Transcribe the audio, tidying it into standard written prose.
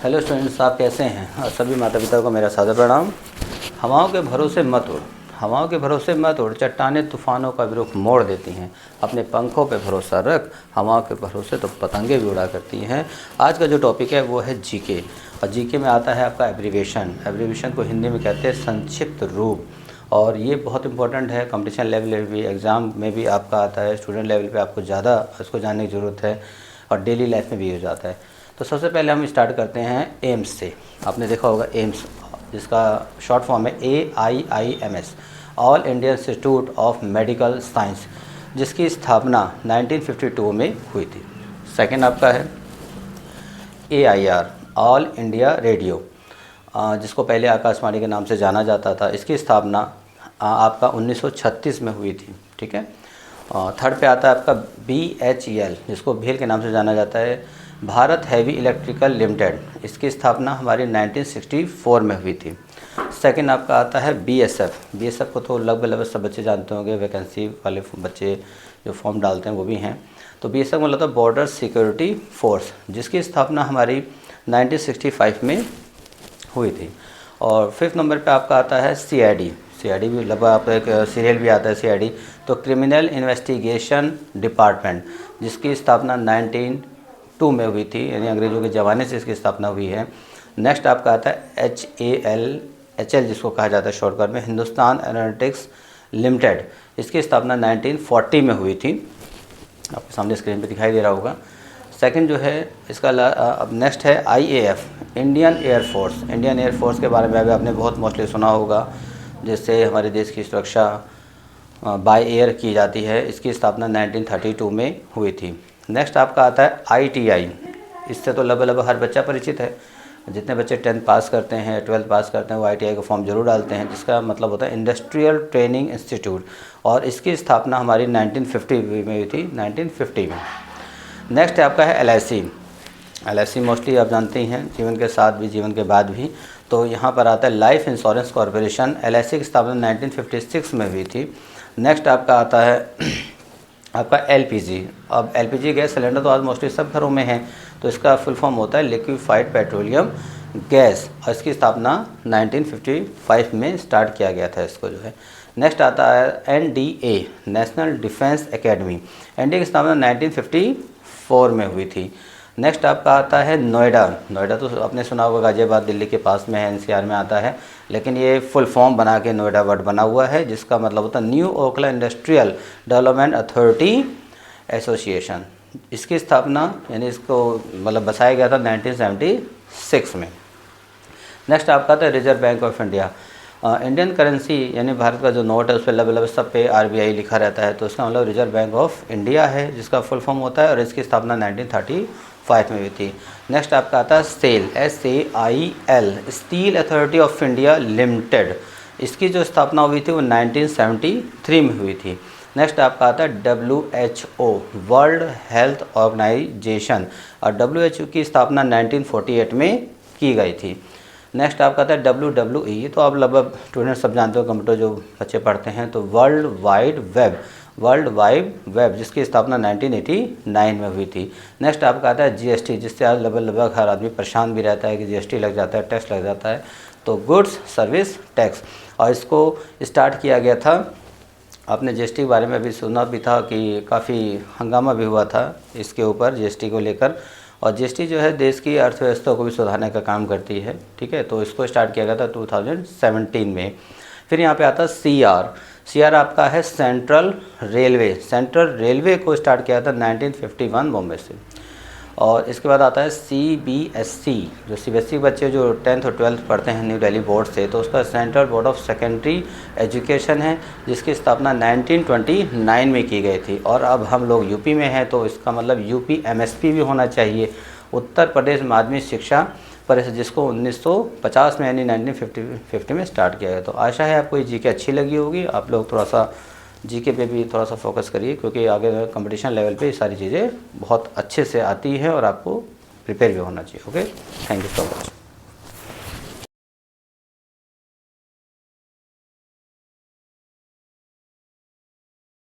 Hello students, आप कैसे हैं? और सभी माता पिता को मेरा सादर प्रणाम। हवाओं के भरोसे मत उड़, हवाओं के भरोसे मत उड़, चट्टानें तूफानों का भी रुख मोड़ देती हैं। अपने पंखों पे भरोसा रख, हवाओं के भरोसे तो पतंगे भी उड़ा करती हैं। आज का जो टॉपिक है वो है जीके, और जीके में आता है आपका एब्रीविएशन। एब्रीविएशन को हिंदी में कहते हैं संक्षिप्त रूप, और ये बहुत इंपॉर्टेंट है। कंपटीशन लेवल में भी, एग्ज़ाम में भी आपका आता है, स्टूडेंट लेवल पे आपको ज़्यादा इसको जानने की ज़रूरत है, और डेली लाइफ में भी यूज़ आता है। तो सबसे पहले हम स्टार्ट करते हैं एम्स से। आपने देखा होगा एम्स, जिसका शॉर्ट फॉर्म है AIIMS, all India institute of medical science, जिसकी स्थापना 1952 में हुई थी। सेकंड आपका है AIR, ऑल इंडिया रेडियो, जिसको पहले आकाशवाणी के नाम से जाना जाता था। इसकी स्थापना आपका 1936 में हुई थी। ठीक है। थर्ड पे आता है आपका BHEL, जिसको भेल के नाम से जाना जाता है, भारत हैवी इलेक्ट्रिकल लिमिटेड। इसकी स्थापना हमारी 1964 में हुई थी। सेकंड आपका आता है BSF को तो लगभग सब बच्चे जानते होंगे, वैकेंसी वाले बच्चे जो फॉर्म डालते हैं वो भी हैं। तो BSF मतलब था बॉर्डर सिक्योरिटी फोर्स, जिसकी स्थापना हमारी 1965 में हुई थी। और फिफ्थ नंबर पे आपका आता है CID भी लगभग आपका एक सीरियल भी आता है CID, तो क्रिमिनल इन्वेस्टिगेशन डिपार्टमेंट, जिसकी स्थापना 1902 में हुई थी, यानी अंग्रेज़ों के ज़माने से इसकी स्थापना हुई है। नेक्स्ट आपका आता है HAL, जिसको कहा जाता है शॉर्टकट में, हिंदुस्तान एरोनॉटिक्स लिमिटेड। इसकी स्थापना 1940 में हुई थी, आपके सामने स्क्रीन पे दिखाई दे रहा होगा। सेकंड जो है इसका अब नेक्स्ट है IAF, इंडियन एयरफोर्स के बारे में अभी आपने बहुत मोस्टली सुना होगा, जिससे हमारे देश की सुरक्षा बाय एयर की जाती है। इसकी स्थापना 1932 में हुई थी। नेक्स्ट आपका आता है ITI, इससे तो लगभग हर बच्चा परिचित है। जितने बच्चे 10th पास करते हैं, 12th पास करते हैं, वो ITI का फॉर्म जरूर डालते हैं, जिसका मतलब होता है इंडस्ट्रियल ट्रेनिंग इंस्टीट्यूट, और इसकी स्थापना हमारी 1950 में हुई थी, 1950 में। नेक्स्ट आपका है LIC मोस्टली आप जानते ही हैं, जीवन के साथ भी जीवन के बाद भी। तो यहाँ पर आता है लाइफ इंश्योरेंस कॉरपोरेशन। LIC की स्थापना 1956 में हुई थी। नेक्स्ट आपका आता है आपका LPG। अब LPG गैस सिलेंडर तो आज मोस्टली सब घरों में है, तो इसका फुल फॉर्म होता है लिक्विफाइड पेट्रोलियम गैस, और इसकी स्थापना 1955 में स्टार्ट किया गया था इसको जो है। नेक्स्ट आता है NDA, national defence academy. NDA की स्थापना 1954 में हुई थी। नेक्स्ट आपका आता है नोएडा तो आपने सुना होगा, गाज़ियाबाद दिल्ली के पास में है, NCR में आता है, लेकिन ये फुल फॉर्म बना के नोएडा वर्ड बना हुआ है, जिसका मतलब होता है new Okhla industrial development authority association. इसकी स्थापना यानी इसको मतलब बसाया गया था 1976 में। नेक्स्ट आपका आता है reserve bank of India. Indian currency यानी भारत का जो नोट है उस पर लगभग सब पे RBI लिखा रहता है, तो इसका मतलब रिजर्व बैंक ऑफ इंडिया है, जिसका फुल फॉर्म होता है, और इसकी स्थापना 1935 में हुई थी। नेक्स्ट आपका आता है SAIL, steel authority of India limited. इसकी जो स्थापना हुई थी वो 1973 में हुई थी। नेक्स्ट आपका आता है WHO, वर्ल्ड हेल्थ ऑर्गेनाइजेशन, और WHO की स्थापना 1948 में की गई थी। नेक्स्ट आपका आता है WWE, ये तो आप लगभग स्टूडेंट सब जानते हो, कंप्यूटर जो बच्चे पढ़ते हैं, तो वर्ल्ड वाइड वेब, जिसकी स्थापना 1989 में हुई थी। नेक्स्ट आपका आता है GST, जिससे आज लगभग हर आदमी परेशान भी रहता है कि GST लग जाता है, टैक्स लग जाता है, तो गुड्स सर्विस टैक्स, और इसको स्टार्ट किया गया था। आपने GST के बारे में भी सुना भी था कि काफ़ी हंगामा भी हुआ था इसके ऊपर, GST को लेकर, और GST जो है देश की अर्थव्यवस्था को भी सुधारने का काम करती है। ठीक है, तो इसको स्टार्ट किया गया था 2017 में। फिर यहाँ पे आता है CR आपका है सेंट्रल रेलवे को स्टार्ट किया था 1951 बॉम्बे से। और इसके बाद आता है CBSE, जो CBSE बच्चे जो 10th और 12th पढ़ते हैं न्यू दिल्ली बोर्ड से, तो उसका central board of secondary education है, जिसकी स्थापना 1929 में की गई थी। और अब हम लोग यूपी में हैं, तो इसका मतलब UP MSP भी होना चाहिए, उत्तर प्रदेश माध्यमिक शिक्षा परिषद, जिसको 1950 में यानी 1950 में स्टार्ट किया गया। तो आशा है आपको ये GK अच्छी लगी होगी। आप लोग थोड़ा सा GK पे भी थोड़ा सा फोकस करिए, क्योंकि आगे कंपटीशन लेवल पे ये सारी चीज़ें बहुत अच्छे से आती हैं और आपको प्रिपेयर भी होना चाहिए। Okay, thank you so much.